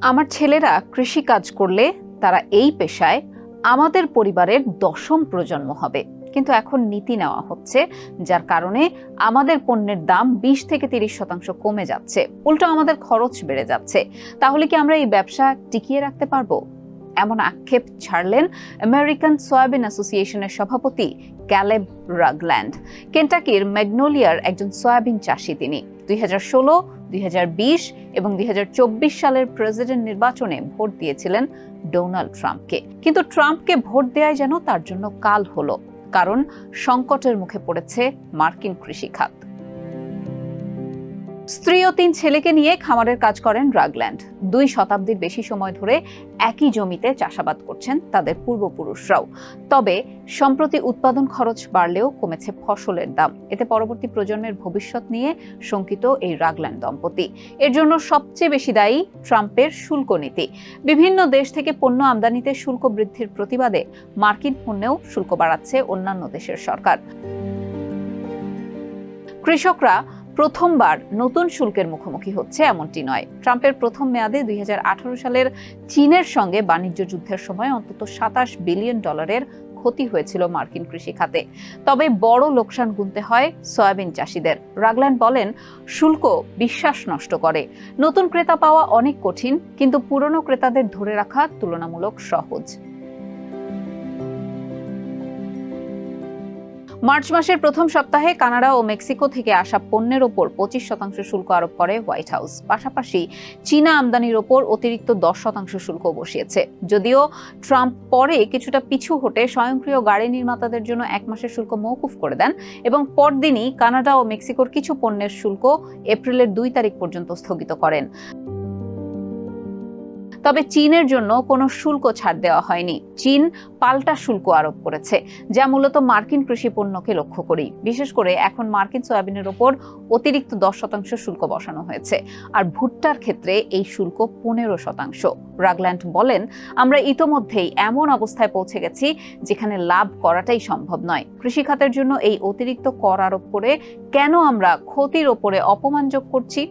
আমার ছেলেরা কৃষি কাজ করলে তারা এই পেশায় আমাদের পরিবারের 10ম প্রজন্ম হবে, কিন্তু এখন নীতি নেওয়া হচ্ছে যার কারণে আমাদের পণ্যের দাম 20-30% কমে যাচ্ছে, উল্টো আমাদের খরচ বেড়ে যাচ্ছে। তাহলে কি আমরা এই ব্যবসা টিকিয়ে রাখতে পারবো? এমন আক্ষেপ ছাড়লেন আমেরিকান সয়াবিন অ্যাসোসিয়েশনের সভাপতি ক্যালেব রাগল্যান্ড। কেন্টাকির ম্যাগনোলিয়ার একজন সয়াবিন চাষী তিনি। 2016, 2020 এবং 2024 সালের প্রেসিডেন্ট নির্বাচনে ভোট দিয়েছিলেন ডোনাল্ড ট্রাম্পকে। কিন্তু ট্রাম্পকে ভোট দেওয়াই যেন তার জন্য কাল হলো, কারণ সংকটের মুখে পড়েছে মার্কিন কৃষি খাত। স্ত্রী ও 3 ছেলেকে নিয়ে খামারের কাজ করেন রাগল্যান্ড। 2 শতাব্দীর বেশি সময় ধরে একই জমিতে চাষাবাদ করছেন তাদের পূর্বপুরুষরাও। তবে সম্প্রতি উৎপাদন খরচ বাড়লেও কমেছে ফসলের দাম। এতে পরবর্তী প্রজন্মের ভবিষ্যৎ নিয়ে শঙ্কিত এই রাগল্যান্ড দম্পতি। এর জন্য সবচেয়ে বেশি দায়ী ট্রাম্পের শুল্ক নীতি। বিভিন্ন দেশ থেকে পণ্য আমদানিতে শুল্ক বৃদ্ধির প্রতিবাদে মার্কিন পণ্যেও শুল্ক বাড়াচ্ছে অন্যান্য দেশের সরকার। কৃষকরা প্রথমবার নতুন শুল্কের মুখোমুখি হচ্ছে এমনটি নয়। ট্রাম্পের প্রথম মেয়াদে 2018 সালের চীনের সঙ্গে বাণিজ্য যুদ্ধের সময় অন্তত $27 বিলিয়ন ক্ষতি হয়েছিল মার্কিন কৃষি খাতে। তবে বড় লোকসান গুনতে হয় সয়াবিন চাষীদের। রাগল্যান্ড বলেন, শুল্ক বিশ্বাস নষ্ট করে। নতুন ক্রেতা পাওয়া অনেক কঠিন, কিন্তু পুরনো ক্রেতাদের ধরে রাখা তুলনামূলক সহজ। মার্চ মাসের প্রথম সপ্তাহে কানাডা ও মেক্সিকো থেকে আসা পণ্যের ওপর 25% শুল্ক আরোপ করে হোয়াইট হাউস। পাশাপাশি চীনা আমদানির ওপর অতিরিক্ত 10% শুল্ক বসিয়েছে। যদিও ট্রাম্প পরে কিছুটা পিছু হটে স্বয়ংক্রিয় গাড়ি নির্মাতাদের জন্য 1 মাসের শুল্ক মওকুফ করে দেন এবং পরদিনই কানাডা ও মেক্সিকোর কিছু পণ্যের শুল্ক এপ্রিলের 2 তারিখ পর্যন্ত স্থগিত করেন। তবে চীনের জন্য কোনো শুল্ক ছাড় দেওয়া হয়নি। চীন পাল্টা শুল্ক আরোপ করেছে, যা মূলত মার্কিন কৃষি পণ্যকে লক্ষ্য করেই। বিশেষ করে এখন মার্কিন সয়াবিনের ওপর অতিরিক্ত 10% শুল্ক বসানো হয়েছে, আর ভুট্টার ক্ষেত্রে এই শুল্ক 15%। রাগল্যান্ড বলেন, আমরা ইতোমধ্যেই এমন অবস্থায় পৌঁছে গেছি যেখানে লাভ করাটাই সম্ভব নয়। কৃষি খাতের জন্য এই অতিরিক্ত কর আরোপ করে কেন আমরা ক্ষতির ওপরে অপমান যোগ করছি?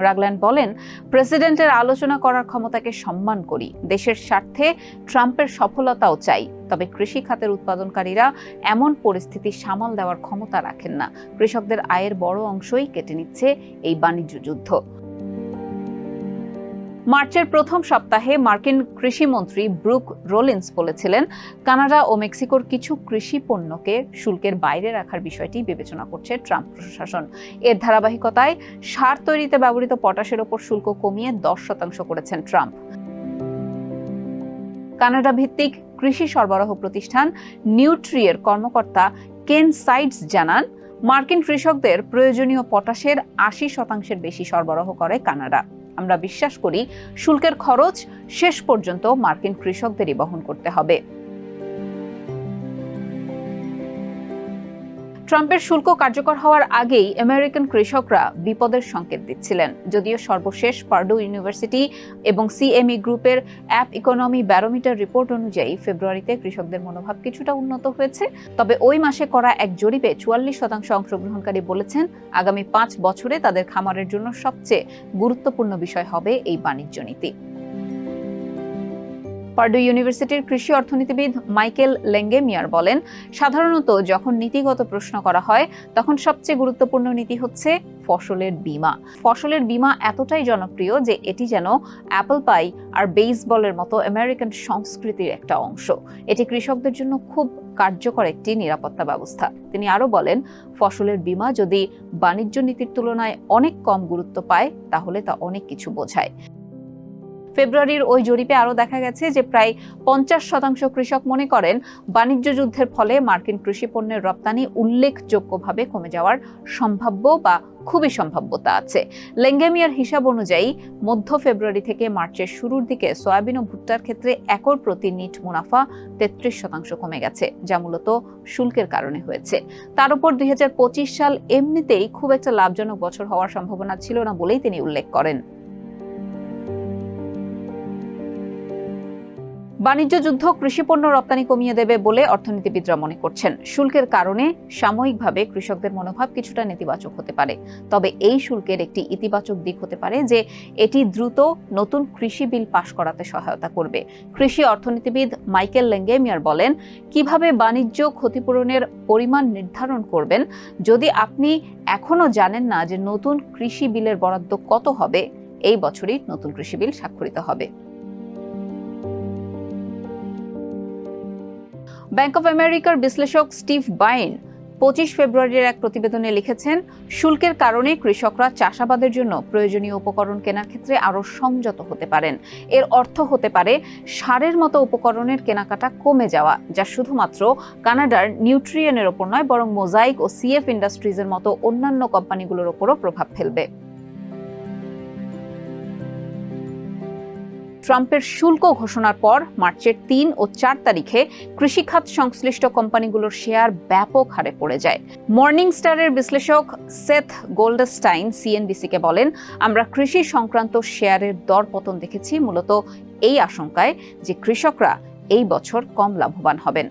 রাগল্যান্ড বলেন, প্রেসিডেন্টের আলোচনা করার ক্ষমতাকে সম্মান করি, দেশের স্বার্থে ট্রাম্পের সফলতাও চাই। তবে কৃষি খাতের উৎপাদনকারীরা এমন পরিস্থিতি সামাল দেওয়ার ক্ষমতা রাখেন না। কৃষকদের আয়ের বড় অংশই কেটে নিচ্ছে এই বাণিজ্য যুদ্ধ। মার্চের প্রথম সপ্তাহে মার্কিন কৃষিমন্ত্রী ব্রুক রোলিন্স বলেছিলেন, কানাডা ও মেক্সিকোর কিছু কৃষি পণ্যকে শুল্কের বাইরে রাখার বিষয়টি বিবেচনা করছে ট্রাম্প প্রশাসন। এর ধারাবাহিকতায় সার তৈরিতে ব্যবহৃত পটাশের ওপর শুল্ক কমিয়ে 10% করেছেন ট্রাম্প। কানাডা ভিত্তিক কৃষি সরবরাহ প্রতিষ্ঠান নিউট্রিয়ের কর্মকর্তা কেন সাইডস জানান, মার্কিন কৃষকদের প্রয়োজনীয় পটাশের 80% বেশি সরবরাহ করে কানাডা। আমরা বিশ্বাস করি শুল্কের খরচ শেষ পর্যন্ত মার্কিন কৃষকদেরই বহন করতে হবে। ট্রাম্পের শুল্ক কার্যকর হওয়ার আগেই আমেরিকান কৃষকরা বিপদের সংকেত দিচ্ছিলেন। যদিও সর্বশেষ পার্ডু ইউনিভার্সিটি এবং সিএমই গ্রুপের অ্যাপ ইকোনমি ব্যারোমিটার রিপোর্ট অনুযায়ী ফেব্রুয়ারিতে কৃষকদের মনোভাব কিছুটা উন্নত হয়েছে। তবে ওই মাসে করা এক জরিপে 44% অংশগ্রহণকারী বলেছেন, আগামী 5 বছরে তাদের খামারের জন্য সবচেয়ে গুরুত্বপূর্ণ বিষয় হবে এই বাণিজ্য নীতি। পার্ডু ইউনিভার্সিটির কৃষি অর্থনীতিবিদ মাইকেল লেঙ্গেমিয়ার বলেন, সাধারণত যখন নীতিগত প্রশ্ন করা হয় তখন সবচেয়ে গুরুত্বপূর্ণ নীতি হচ্ছে ফসলের বীমা। ফসলের বীমা এতটাই জনপ্রিয় যে এটি যেন অ্যাপল পাই আর বেসবলের মতো আমেরিকান সংস্কৃতির একটা অংশ। এটি কৃষকদের জন্য খুব কার্যকর একটি নিরাপত্তা ব্যবস্থা। তিনি আরো বলেন, ফসলের বীমা যদি বাণিজ্য নীতির তুলনায় অনেক কম গুরুত্ব পায় তাহলে তা অনেক কিছু বোঝায়। ফেব্রুয়ারির ওই জরিপে আরও দেখা গেছে যে প্রায় 50% কৃষক মনে করেন বাণিজ্য যুদ্ধের ফলে মার্কিন কৃষি পণ্যের রপ্তানি উল্লেখযোগ্যভাবে কমে যাওয়ার সম্ভাব্য বা খুবই সম্ভাব্যতা আছে। লেঙ্গেমিয়ার হিসাব অনুযায়ী মধ্য ফেব্রুয়ারি থেকে মার্চের শুরুর দিকে সয়াবিন ও ভুট্টার ক্ষেত্রে একর প্রতি নিট মুনাফা 33% কমে গেছে, যা মূলত শুল্কের কারণে হয়েছে। তার উপর 2025 সাল এমনিতেই খুব একটা লাভজনক বছর হওয়ার সম্ভাবনা ছিল না বলেই তিনি উল্লেখ করেন। বাণিজ্য যুদ্ধ কৃষিপণ্য রপ্তানি কমিয়ে দেবে বলে অর্থনীতিবিদরা মনে করছেন। শুল্কের কারণে সাময়িকভাবে কৃষকদের মনোভাব কিছুটা নেতিবাচক হতে পারে। তবে এই শুল্কের একটি ইতিবাচক দিক হতে পারে যে এটি দ্রুত নতুন কৃষি বিল পাশ করাতে সহায়তা করবে। কৃষি অর্থনীতিবিদ মাইকেল লেঙ্গেমিয়ার বলেন, কিভাবে বাণিজ্য ক্ষতিপূরণের পরিমাণ নির্ধারণ করবেন যদি আপনি এখনো জানেন না যে নতুন কৃষি বিলের বরাদ্দ কত হবে। এই বছরই নতুন কৃষি বিল স্বাক্ষরিত হবে। ব্যাংক অব আমেরিকার বিশ্লেষক স্টিভ বাইন 25 ফেব্রুয়ারির এক প্রতিবেদনে লিখেছেন, শুল্কের কারণে কৃষকরা চাষাবাদের জন্য প্রয়োজনীয় উপকরণ কেনার ক্ষেত্রে আরও সংযত হতে পারেন। এর অর্থ হতে পারে সারের মতো উপকরণের কেনাকাটা কমে যাওয়া, যা শুধুমাত্র কানাডার নিউট্রিয়েনের ওপর নয় বরং মোজাইক ও সিএফ ইন্ডাস্ট্রিজের মতো অন্যান্য কোম্পানিগুলোর ওপরও প্রভাব ফেলবে। ট্রাম্পের শুল্ক ঘোষণার পর মার্চের 3 ও 4 তারিখে কৃষিখাত সংশ্লিষ্ট কোম্পানিগুলোর শেয়ার ব্যাপক হারে পড়ে যায়। মর্নিং স্টারের বিশ্লেষক সেথ গোল্ডস্টাইন সিএনবিসিকে বলেন, আমরা কৃষি সংক্রান্ত শেয়ারের দরপতন দেখেছি মূলত এই আশঙ্কায় যে কৃষকরা এই বছর কম লাভবান হবেন।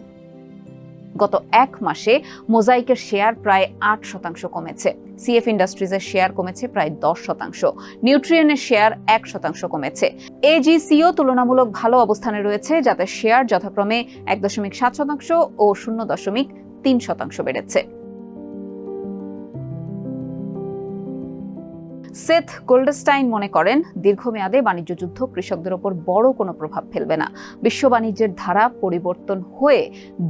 গত এক মাসে মোজাইকের শেয়ার প্রায় 8% কমেছে, সিএফ ইন্ডাস্ট্রিজের শেয়ার কমেছে প্রায় 10%, নিউট্রিয়েনের শেয়ার 1% কমেছে। এজিসিও তুলনামূলক ভালো অবস্থানে রয়েছে, যাতে শেয়ার যথাক্রমে 1.7% ও 0.3% বেড়েছে। সেথ গোল্ডস্টাইন মনে করেন, দীর্ঘমেয়াদে বাণিজ্য যুদ্ধ কৃষকদের ওপর বড় কোনো প্রভাব ফেলবে না। বিশ্ব বাণিজ্যের ধারা পরিবর্তন হয়ে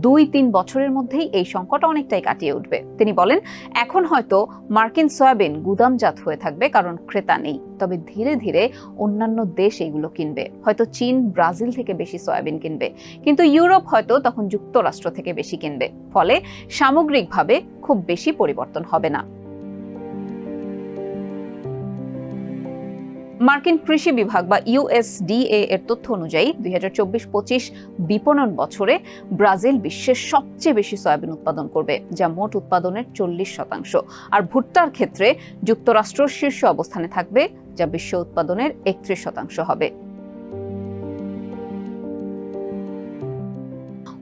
2-3 বছরের মধ্যেই এই সংকট অনেকটাই কাটিয়ে উঠবে। তিনি বলেন, এখন হয়তো মার্কিন সয়াবিন গুদামজাত হয়ে থাকবে কারণ ক্রেতা নেই, তবে ধীরে ধীরে অন্যান্য দেশ এগুলো কিনবে। হয়তো চীন ব্রাজিল থেকে বেশি সয়াবিন কিনবে, কিন্তু ইউরোপ হয়তো তখন যুক্তরাষ্ট্র থেকে বেশি কিনবে। ফলে সামগ্রিকভাবে খুব বেশি পরিবর্তন হবে না। মার্কিন কৃষি বিভাগ বা ইউএসডিএ এর তথ্য অনুযায়ী 2024-25 বিপণন বছরে ব্রাজিল বিশ্বের সবচেয়ে বেশি সয়াবিন উৎপাদন করবে, যা মোট উৎপাদনের 40%। আর ভুট্টার ক্ষেত্রে যুক্তরাষ্ট্র শীর্ষ অবস্থানে থাকবে, যা বিশ্ব উৎপাদনের 31% হবে।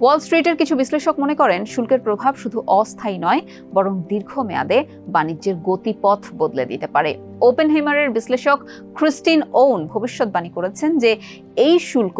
ওয়াল স্ট্রিটের কিছু বিশ্লেষক মনে করেন, শুল্কের প্রভাব শুধু অস্থায়ী নয় বরং দীর্ঘমেয়াদে বাণিজ্যের গতিপথ বদলে দিতে পারে। ওপেনহেইমারের বিশ্লেষক ক্রিস্টিন ওউন ভবিষ্যৎবাণী করেছেন যে এই শুল্ক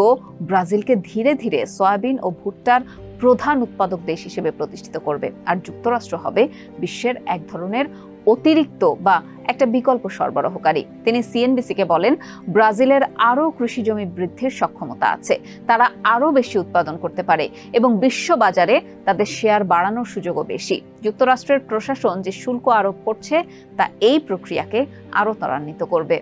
ব্রাজিলকে ধীরে ধীরে সয়াবিন ও ভুট্টার প্রধান উৎপাদক দেশ হিসেবে প্রতিষ্ঠিত করবে, আর যুক্তরাষ্ট্র হবে বিশ্বের এক ধরনের অতিরিক্ত বা একটা বিকল্প সরবরাহকারী। তিনি সিএনবিসিকে বলেন, ব্রাজিলের আরও কৃষি জমি বৃদ্ধির সক্ষমতা আছে, তারা আরও বেশি উৎপাদন করতে পারে এবং বিশ্ব বাজারে তাদের শেয়ার বাড়ানোর সুযোগও বেশি। যুক্তরাষ্ট্রের প্রশাসন যে শুল্ক আরোপ করছে তা এই প্রক্রিয়াকে আরও ত্বরান্বিত করবে।